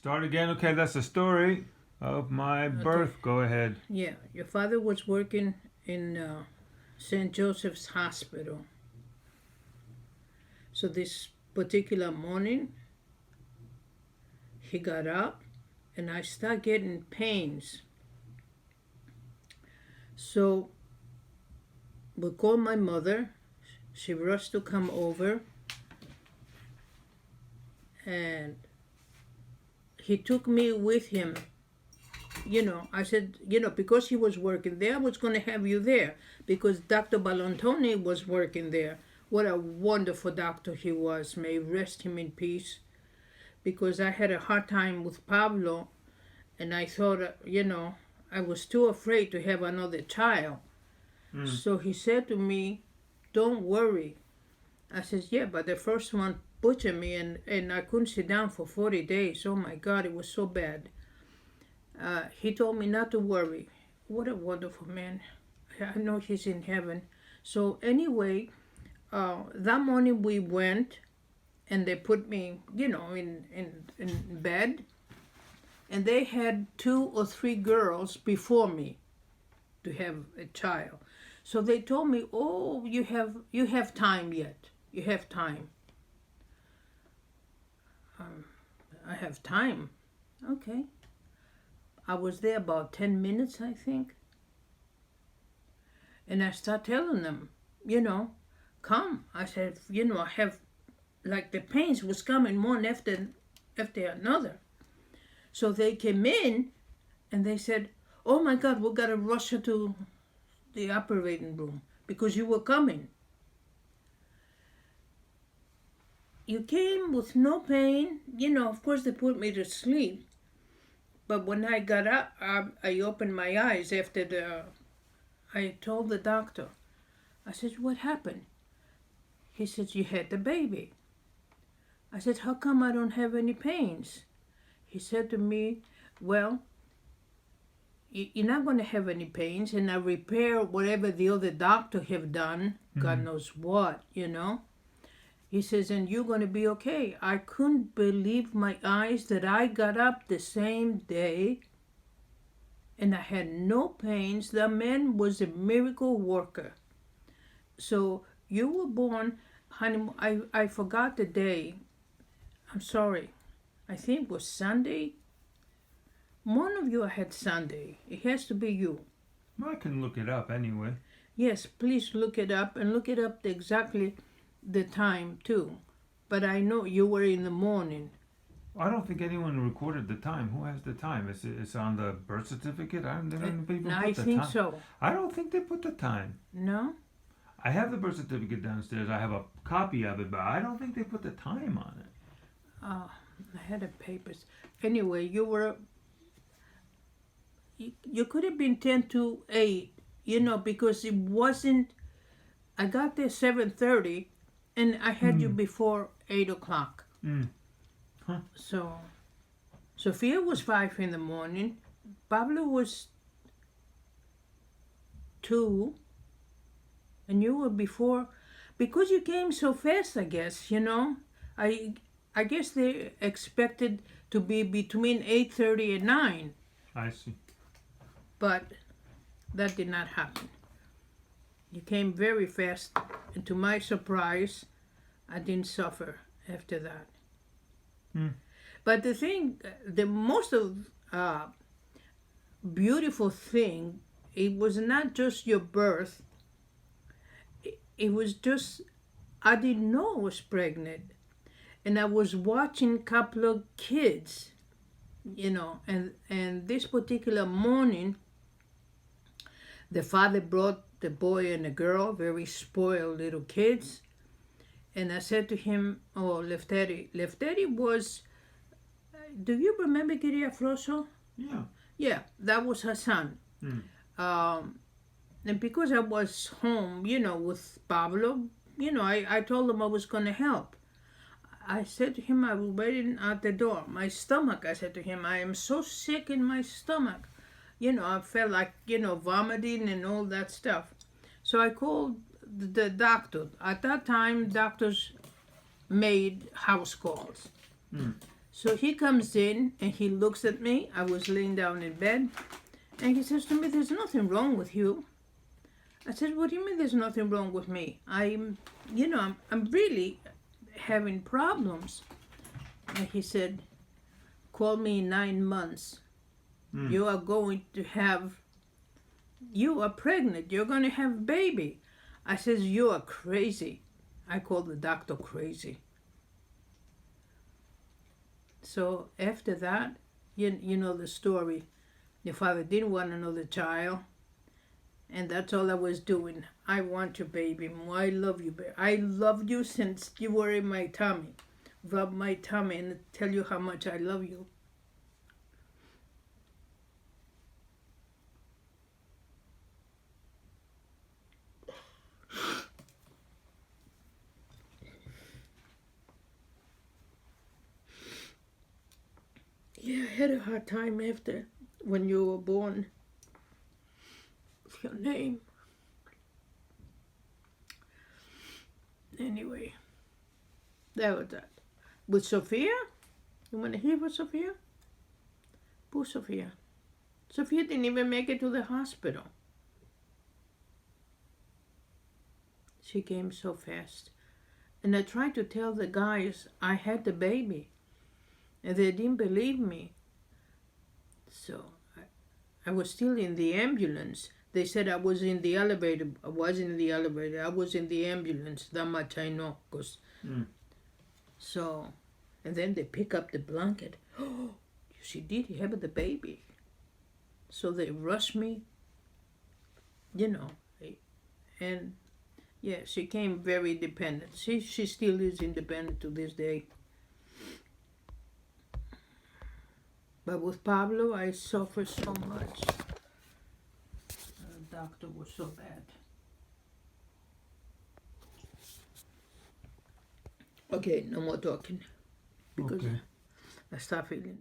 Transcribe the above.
Start again. Okay, that's the story of my birth. Okay. Go ahead. Yeah, your father was working in St. Joseph's Hospital. So this particular morning, he got up and I started getting pains. So we called my mother. She rushed to come over and he took me with him. I said, because he was working there, I was going to have you there because Dr. Balontoni was working there. What a wonderful doctor he was. May rest him in peace. Because I had a hard time with Pablo and I thought, I was too afraid to have another child. So he said to me, don't worry. I said, yeah, but the first one butchered me and I couldn't sit down for 40 days. Oh my God, it was so bad. He told me not to worry. What a wonderful man. I know he's in heaven. So anyway, that morning we went and they put me, in bed. And they had 2 or 3 girls before me to have a child. So they told me, oh, you have time yet. You have time. I have time. Okay. I was there about 10 minutes, I think. And I start telling them, come. I said, I have, like the pains was coming one after another. So they came in and they said, oh my God, we got to rush her to the operating room because you were coming. You came with no pain. Of course they put me to sleep. But when I got up, I opened my eyes I told the doctor. I said, what happened? He said, you had the baby. I said, how come I don't have any pains? He said to me, well, you're not going to have any pains, and I repair whatever the other doctor have done, God knows what, He says, and you're going to be okay. I couldn't believe my eyes that I got up the same day and I had no pains. The man was a miracle worker. So you were born, honey, I forgot the day. I'm sorry. I think it was Sunday. One of you had Sunday. It has to be you. I can look it up anyway. Yes, please look it up and look it up exactly the time too. But I know you were in the morning. I don't think anyone recorded the time. Who has the time? It's on the birth certificate. I think so. I don't think they put the time. No? I have the birth certificate downstairs. I have a copy of it, but I don't think they put the time on it. I had the papers. Anyway, you could have been 10 to 8, because it wasn't, I got there 7:30 and I had you before 8 o'clock. Huh. So, Sophia was 5 in the morning. Pablo was 2. And you were before, because you came so fast, I guess, I guess they expected to be between 8:30 and 9. I see. But that did not happen. You came very fast, and to my surprise, I didn't suffer after that. But the most beautiful thing, it was not just your birth. It was just, I didn't know I was pregnant. And I was watching a couple of kids, and this particular morning, the father brought the boy and the girl, very spoiled little kids. And I said to him, oh, Lefteri was, do you remember Kiria Froso? Yeah. Yeah, that was her son. And because I was home, with Pablo, I told him I was going to help. I said to him, I was waiting at the door. My stomach, I said to him, I am so sick in my stomach. I felt like, vomiting and all that stuff. So I called the doctor. At that time, doctors made house calls. So he comes in and he looks at me. I was laying down in bed. And he says to me, there's nothing wrong with you. I said, what do you mean there's nothing wrong with me? I'm really having problems. And he said, call me in 9 months. You are pregnant. You're going to have a baby. I says, you are crazy. I called the doctor crazy. So after that, you know the story. The father didn't want another child. And that's all I was doing. I want your baby. I love you, baby. I loved you since you were in my tummy. Rub my tummy and tell you how much I love you. Yeah, I had a hard time after when you were born. Your name. Anyway, that was that. With Sophia? You want to hear about Sophia? Poor Sophia. Sophia didn't even make it to the hospital. She came so fast. And I tried to tell the guys I had the baby. And they didn't believe me. So I was still in the ambulance. They said I was in the elevator. I wasn't in the elevator. I was in the ambulance. That much I know. So, and then they pick up the blanket. Oh, she did have the baby. So they rushed me, and yeah, she came very dependent. She still is independent to this day. But with Pablo, I suffered so much. The doctor was so bad. Okay, no more talking. Because Okay. I start feeling